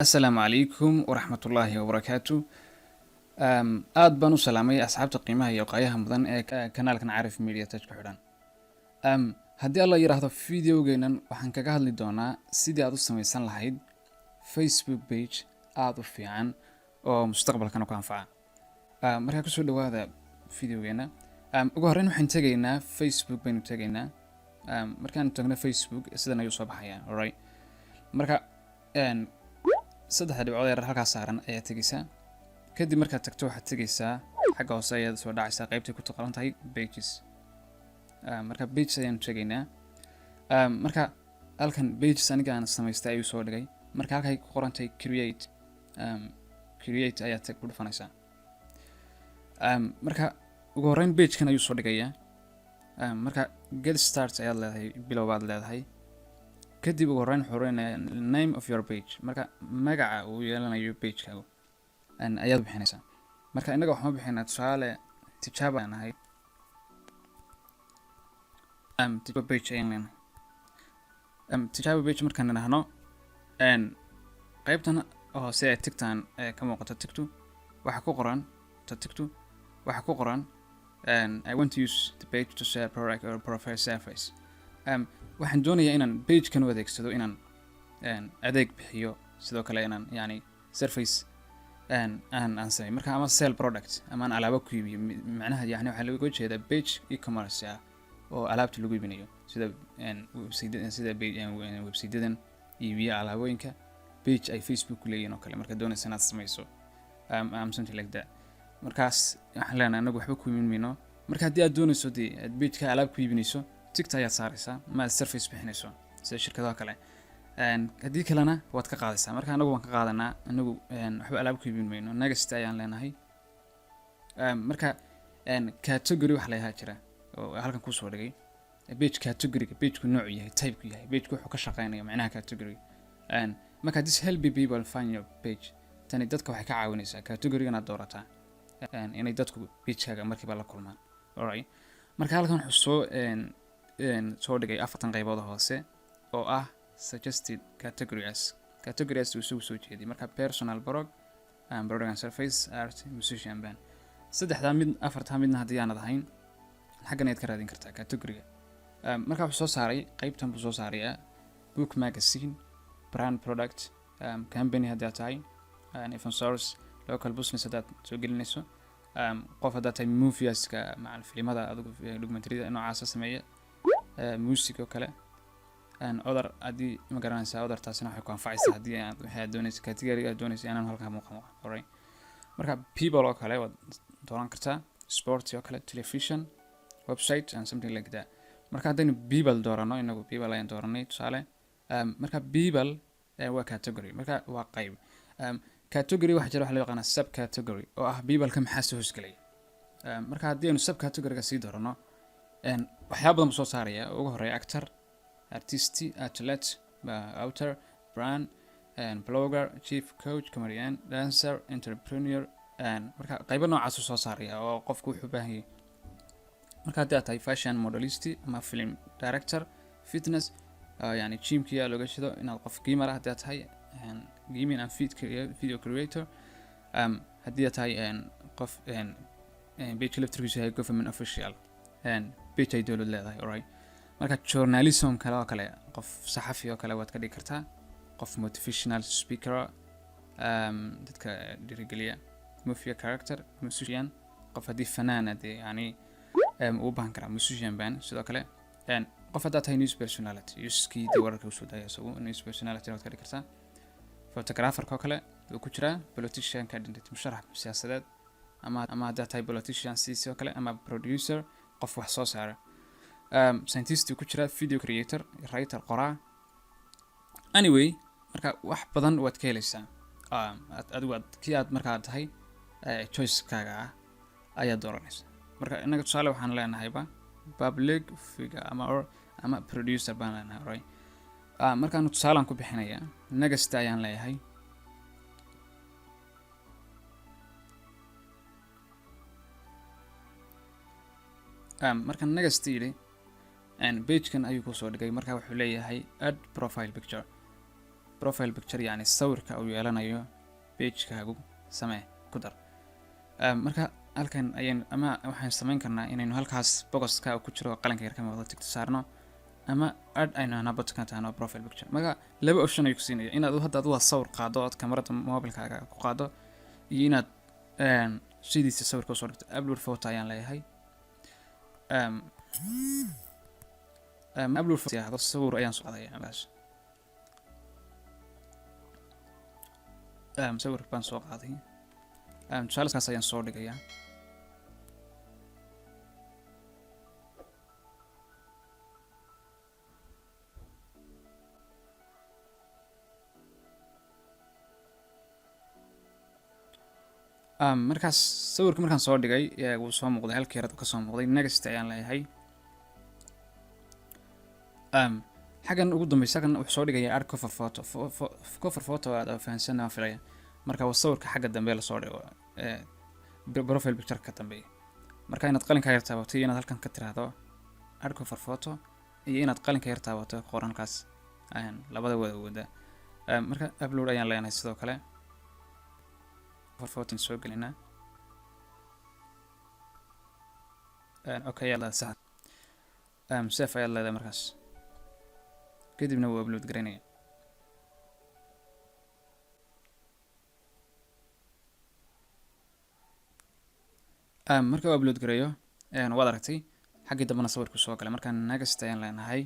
السلام عليكم ورحمة الله وبركاته. aad baan u salaamay asxaabta qiimaha iyo qaayaha mudan ee kanaalkan Caarif Media Touch ku xidhan. Haddii alla yiraahdo videogeenan waxaan kaga hadli doonaa sidii aad u samaysan lahayd Facebook page aad u fiican oo mustaqbalkan ku anfaca. Markaa ku soo dhawaada videogeena. Ugu horreyn waxaan tegaynaa Facebook baynu tegaynaa. Markaan tagno Facebook sidan ayuu soo baxayaa, alright. Marka saddexda dhibcood ee halkaas saaran ayaa tegaysaa. kadib markaad tagto waxaad tegaysaa xagga hoose ayaad soo dhacaysaa qaybtii ku taqalan tahay pages. Marka pages ayaan tegaynaa. Marka halkan pages aniga aan samaystay ayuu soo dhigay. Marka halkay ku qoran tahay create ayaad tag ku dhufanaysaa. Marka ugu horreyn page-kan ayuu soo dhigayaa. Marka get start ayaad leedahay, bilowbaad leedahay. kadib ugu horreyn xoreyna name of your page. Marka magaca uu yeelanayo page-kaagu ayaad bixinaysaa. Marka inaga waxaan bixinaa tusaale tijaabo aan ahay. Tijaabo page ayaan leenahay. Tijaabo page markaan nahno qaybtan hoose ee tigtaan ka muuqata tigtu waxa ku qoran I want to use the page to share product or profile service. waxaan doonayaa inaan page-kan u adeegsado inaan adeeg bixiyo, sidoo kale inaan yani service aan sameeyo. Marka ama sell product ama aan alaabo ku iibiyo, macnaha yani waxa laga jeedaa page e-commerce oo alaabta lagu iibinayo sida website-yadan iibiya alaabooyinka page ay Facebook leeyihiin oo kale. Marka doonaysa inaad samayso something like that, markaas waxaan leenahay anagu waxba ku iibinayno. marka haddii aad doonayso aad page-ka alaab ku iibinayso tigta ayaad saaraysaa ma aad service bixinayso sida shirkadaha kale. haddii kalena waad ka qaadaysaa. marka anagu waan ka qaadanaa, anagu waxba alaab ku iibin mayno, next ayaan leenahay. marka category wax la yahaa jira oo halkan ku soo dhigay page category-ga, page-ku noocu yahay, type-ku yahay, page-ku wuxuu ka shaqeynayo macnaha category. marka this help people find your page. tani dadka waxay ka caawinaysaa category-gan aad doorataa inay dadku page-kaaga markiiba la kulmaan, alright. marka halkan wuxuu soo dhigay afartan qaybood hoose oo ah suggested categories uu soo jeediyay. marka personal blog, product and service, art, musician band. afarta midna haddii aanad ahayn xaggan ayaad ka raadin kartaa category-ga. marka wuxuu soo saaray qaybtan buu soo saarayaa book, magazine, brand, product, company haddii aad tahay, event source, local business haddaad soo gelinayso, qof haddaad tahay movieska macal filimada adigu documentary-da noocaasa sameeya, music oo kale, other haddii ma garanaysaa othertaasina waxay ku anfacaysaa haddii aad doonayso category-ga aad doonayso inaan halkaa muuqan, alright. marka people oo kale waad dooran kartaa, sport oo kale, television, website and something like that. marka haddaynu people doorano, inagu people ayaan dooranay tusaale. marka people waa category, marka waa qayb. category waxa jira waxa loo yaqaan sub category oo ah people-ka maxaa soo hoosgelaya. marka haddii aynu sub category-ga sii doorano waxyaabo badan soo saaraya. ugu horeeya actor, artist, athlete, author, brand, blogger, chief coach, comedian, dancer, entrepreneur. marka qaybo noocaas soo saaraya oo qofku wuxuu baahan yahay. marka haddii aad tahay fashion modelist ama film director, fitness, yani gym-kiya looga jeedo inaad qof gamer ah haddii aad tahay, gaming and video creator. haddii aad tahay qof page laftirkiisu yahay government official, page ay dowlad leedahay, alright. marka journalism kale oo kale, qof saxafi oo kale waad ka dhigi kartaa, qof motivational speaker, dadka dhiirigeliya, movie character, musician, qof haddii fanaan yani uu baahan karaa musician band. sidoo kale qof haddaad tahay news personality, newskii wararka usoo daaya isagu news personality waad ka dhigi kartaa. photographer-ka oo kale wuu ku jiraa, politician candidate, musharax siyaasadeed, ama haddaad tahay politician sidoo kale, ama producer, qof wax soo saara, scientist ku jira, video creator, writer, qoraa. anyway marka wax badan waad ka helaysaa. adigu kii aad markaa tahay choice-kaaga ah ayaad dooranaysaa. marka inaga tusaale waxaan leenahayba public figure ama producer baan leenahay, right. markaan tusaalaan ku bixinayaa next ayaan leeyahay. markaan next yidhi page-kan ayuu ku soo dhigay. marka wuxuu leeyahay add profile picture. profile picture yani sawirka uu yeelanayo page-kaagu samee ku dar. Marka halkan ayaan ama waxaan samayn karnaa inaynu halkaas boxka ku jiro qalinka yar ka muuqdo tigto saarno ama add aynu hana button taano profile picture. Marka laba option ay ku siinaya inaad hadda waa sawir qaado oo kamarada mobilkaaga ku qaado iyo inaad sidiisa sawirka soo dhigto. Upload photo ayaan leeyahay. Upload photo hada sawir ayaan soo qaadayaa baash. Sawir baan soo qaaday. Tusaalahaas ayaan soo dhigayaa. Markaas sawirka markaan soo dhigay uu soo muuqday halkii yarad ka soo muuqday next ayaan leeyahay. Xagan ugu dambeeyay kan wuxuu soo dhigaya add cover photo. Cover photo aad fahansanaa filaya. Marka waa sawirka xagga dambe la soo dhigo profile picture ka dambeeya. Marka inaad qalinka yar taabato inaad halkan ka tiraahdo add cover photo iyo inaad qalinka yar taabato qorankaas ayaan labada wada. Marka upload ayaan leenahay sidoo kale. photo soo gelina. Okay yalla sax. Save ayaan leedahay markaas. kadibna wuu upload gareynaya. Marka uu upload gareeyo waad aragtay xagga dambana sawirku soo galay. Marka next ayaan leenahay.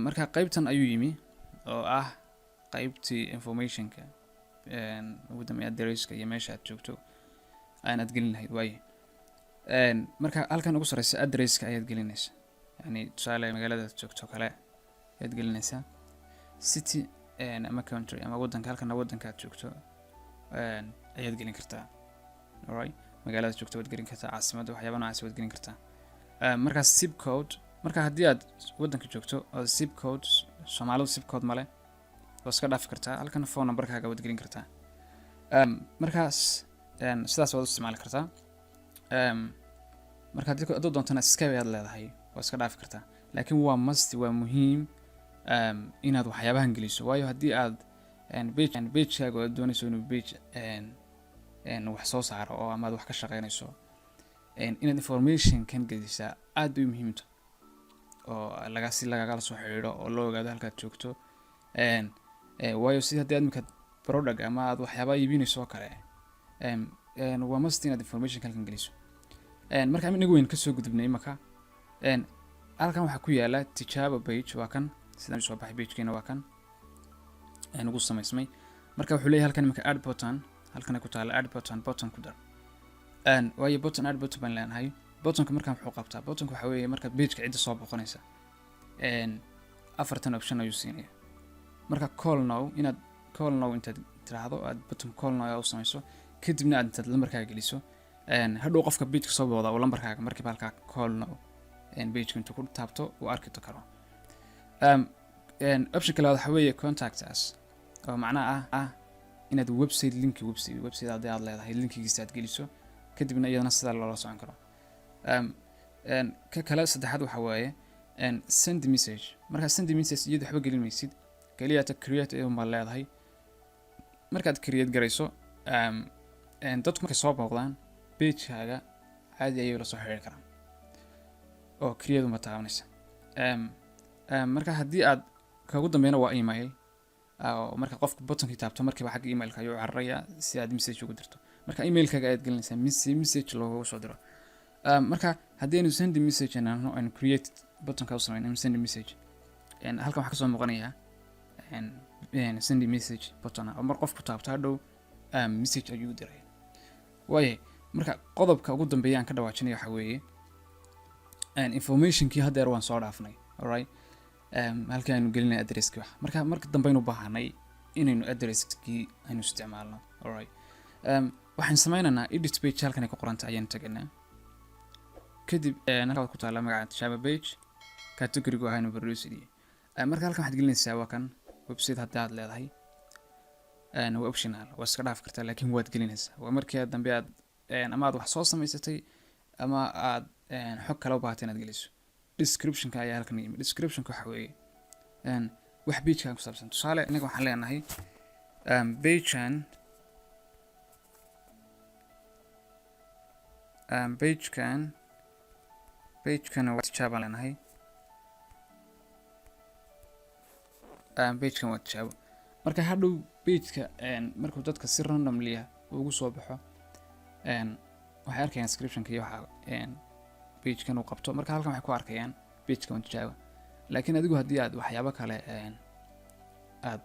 Marka qaybtan ayuu yimi oo ah qaybtii informationka ugu dambeeya addresska iyo meesha aad joogto aad gelin lahayd waaye. Marka halkan ugu sareysa addresska ayaad gelinaysaa. Yani tusaale magaalada aad joogto kale ayaad gelinaysaa. City ama country ama wadanka halkan wadanka aad joogto ayaad gelin kartaa. Alright. magaalada joogto waad gelin kartaa caasimada waxyaabo noocaas waad gelin kartaa. Marka zip code marka haddii aad wadanka joogto oo zip code Soomaalidu zip code male oo iska dhaaf kartaa halkan phone numberkaaga waad gelin kartaa. Markaas sidaas waad isticmaali kartaa. Marka haddii aad doontana Skype ayaad leedahay oo iska dhaaf kartaa. Laakiin waa must waa muhiim inaad waxyaabahan geliso waayo haddii aad page-kaaga aad doonayso inuu page wax soo saaro oo ama wax ka shaqeynayso inaad information kan gelisaa aad u muhiim oo lagaga soo xiriiro oo loo ogaado halka aad joogto. Waayo si haddii aad marka product ama aad waxyaabo iibinayso kale waa must inaad information kan geliso. Marka anigu weyn ka soo gudubnay marka halkan waxa ku yaala tijaabo page waa kan sidaan soo baxay page-keena waa kan ugu samaysmay. Marka wuxuu leeyahay halkan marka add button halkan ku taala add button ku dar. Waayo button add button baan leenahay. Buttonka markaan wuxuu qabtaa buttonka waxa weeye marka page-ka cid soo boqonaysa afartan option ayuu siinaya. Marka call now intaad tiraahdo aad button call now u samayso kadibna aad intaad lambarkaaga geliso hadhow qofka page-ka soo booqda oo lambarkaaga markii halka call now page-ka intuu ku taabto uu arki karo. Option kale waxa weeye contact us oo macnaha inaad website aad leedahay linkigiisa aad geliso kadibna iyadana sida loola socon karo. Ka kale saddexaad waxa waaye send message. Marka send message iyadu waxba gelin maysid kaliya ta create ee ma leedahay. Markaad create garayso dadku markay soo booqdaan page-kaaga caadi ayay la soo xiriiri karaan oo create uma taabanaysa. Marka haddii aad kagu dambeeyna waa email marka qofka button-ka taabto markiiba xagga email-ka ayuu cararaya si aad message ugu dirto. Marka email-kaaga aad gelinaysaa message loogu soo diro. Marka haddii aynu send message and create button-ka u sameeyno send message halkan waxa ka soo muuqanaya send message button oo mar qofku taabto hadhow message ayuu diray. waaye marka qodobka ugu dambeeyay aan ka dhawaajinayo waxa weeye information-kii hadda waan soo dhaafnay. Alright. halka aynu gelinay address-ka marka dambe aynu baahanay inaynu address-kii aynu isticmaalno. Alright. waxaan sameynaynaa edit page halkan ay ku qoran tahay ayaan tagnaa kadib halka ku taala magaca tijaabo page category-gu ahaynu produce marka halkan waxaad gelinaysaa waa kan website hadda aad leedahay waa optional waa iska dhaaf kartaa laakiin waad gelinaysaa waa markii dambe aad ama aad wax soo samaysatay ama aad xog kale u baahatay inaad geliso. Description-ka ayaa halkan yimid. Description-ka waxa weeye wax page-kan ku saabsan. Tusaale inaga waxaan leenahay page-kan waa tijaabo leenahay. Page-kan waa tijaabo. Marka hadhow page-ka markuu dadka si randomly ugu soo baxo waxay arkayaan description-ka iyo waxa page-kan uu qabto. Marka halkan waxay ku arkayaan page-kan waa tijaabo. laakiin adigu haddii aad waxyaabo kale aad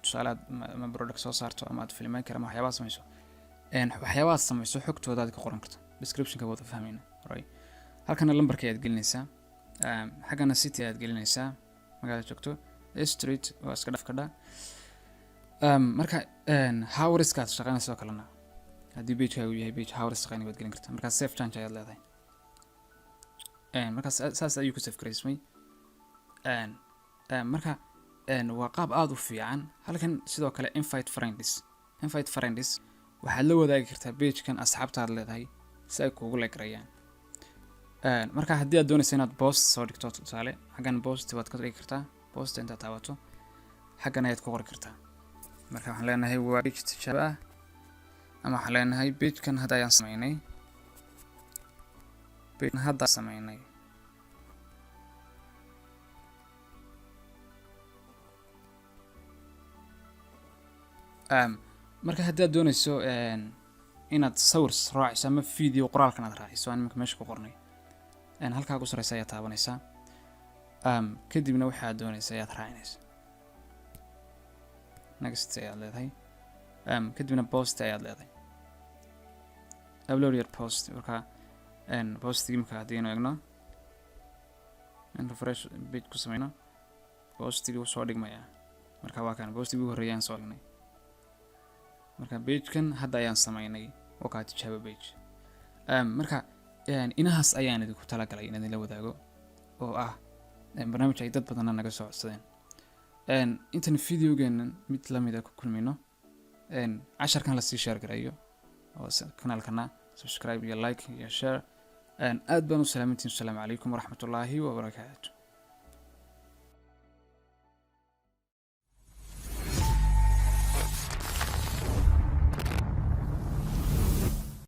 tusaalaad ma product soo saarto ama aad filmayn kara ama waxyaabaha samayso xogtooda aad ka qoran karto. description-ka wada fahmayna right. halkana lambarka aad gelinaysaa, xaggana city aad gelinaysaa, magaalada joogto, street waa iska dhafkadha. marka howriska aad shaqaynayso kalena haddii page-kaagu yahay page howris shaqaynay waad gelin kartaa. marka save change ayaad leedahay. marka saas ayuu ku save gareysmay. marka waa qaab aad u fiican. halkan sidoo kale invite friends waxaad la wadaagi kartaa page-kan asxaabtaad leedahay si ay kuugu like garayaan. marka haddii aad doonayso inaad post soo dhigto, tusaale xaggan post waad ka dhigi kartaa. post intaad taabato xaggan ayaad ku qori kartaa. marka waxaan leenahay waa page tijaabo ah, ama waxaan leenahay page-kan hadda ayaan samaynay. marka haddii aad doonayso inaad sawir raaciso ama video qoraalkan aad raaciso aan iminka meesha ku qornay, halkaa ku sareysa ayaad taabanaysaa. kadibna waxaad doonaysa ayaad raacinaysaa. next ayaad leedahay. kadibna post ayaad leedahay. upload your post. marka postigii marka haddii aynu eegno refresh page ku sameyno, postigii wuu soo dhigmayaa. marka waa kan postigii ugu horreeyay aan soo dhignay. marka page-kan hadda ayaan samaynay oo kaa tijaabo page. marka inahaas ayaan idinku talagalay inaan la wadaago oo ah barnaamij ay dad badan naga soo codsadeen. intan videogeena mid la mid ah ku kulmino, casharkan la sii share gareeyo oo kanaalkana subscribe iyo like iyo share. aad baan u salaamintiin. Assalaamu calaykum waraxmatullaahi wabarakaatuh.